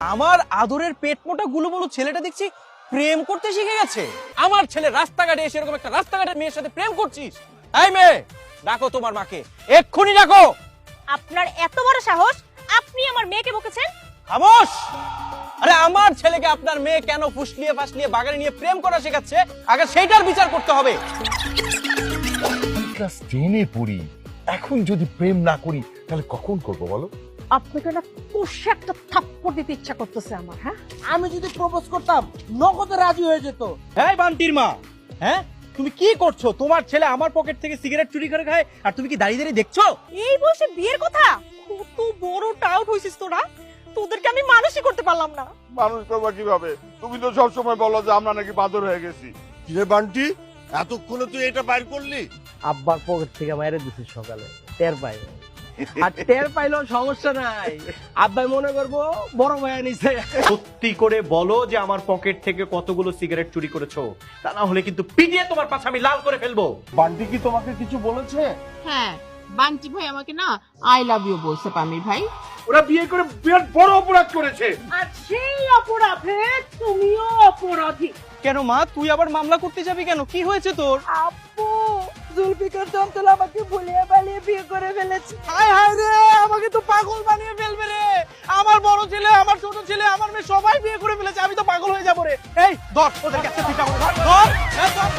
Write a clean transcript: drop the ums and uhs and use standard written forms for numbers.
আমার আদরের পেট মোটা গুলোমুলো ছেলেটা দেখছি প্রেম করতে শিখে গেছে। আমার ছেলে রাস্তাঘাটে এসে এরকম একটা রাস্তাঘাটের মেয়ের সাথে প্রেম করছিস? এই মেয়ে, ডাকো তোমার মাকে, এক্ষুনি ডাকো। আপনার এত বড় সাহস, আপনি আমার মেয়েকে বকেছেন? খামোশ! আরে আমার ছেলেকে আপনার মেয়ে কেন ফুসলিয়ে ফাসলিয়ে বাগানে নিয়ে প্রেম করা শেখাচ্ছে, আগে সেইটার বিচার করতে হবে। ক্লাস 10-এ পড়ি, এখন যদি প্রেম না করি তাহলে কখন করব বলো? আপনাকে না কষে একটা থাপ্পড় দিতে ইচ্ছা করতেছে আমার। হ্যাঁ, আমি যদি প্রপোজ করতাম নগদে রাজি হয়ে যেত। এই বান্টির মা, হ্যাঁ তুমি কি করছো? তোমার ছেলে আমার পকেট থেকে সিগারেট চুরি করে খায় আর তুমি কি দাঁড়িয়ে দাঁড়িয়ে দেখছো? এই বয়সে বিয়ের কথা? কত বড় টাউট হইছিস তোরা, তোদেরকে আমি মানুষই করতে পারলাম না। মানুষ করবা কিভাবে? তুমি তো সবসময় বলো যে আমরা নাকি বাদর হয়ে গেছি। কিরে বান্টি, এতক্ষণে তুই এটা বাইর করলি? আব্বার পকেট থেকে বাইরে দিছি সকালে, টের পাই। আর টের পাইলেও সমস্যা নাই, আব্বাই মনে করবো বড় ভাইয়া নিছে। সত্যি করে বলো যে আমার পকেট থেকে কতগুলো সিগারেট চুরি করেছো, তা না হলে কিন্তু পিটিয়ে তোমার পাছা আমি লাল করে ফেলবো। বান্টি কি তোমাকে কিছু বলেছে? হ্যাঁ, বান্টি ভাই আমাকে না আই লাভ ইউ বলছে পামির ভাই। ওরা বিয়ে করে বিরাট বড় অপরাধ করেছে। আর সেই অপরাধে তুমিও অপরাধী। কেন মা, তুই আবার মামলা করতে যাবি কেন? কি হয়েছে তোর? আপু, জুলফিকার দন্তল আমাকে ভুলিয়ে বালিয়ে বিয়ে করে ফেলেছে। হায় হায় রে, আমাকে তো পাগল বানিয়ে ফেলবে রে। আমার বড় ছেলে, আমার ছোট ছেলে, আমার মেয়ে সবাই বিয়ে করে ফেলেছে, আমি তো পাগল হয়ে যাবো রে। এই ধর, ওদের কাছে পিটা করে ধর, ধর, এই ধর।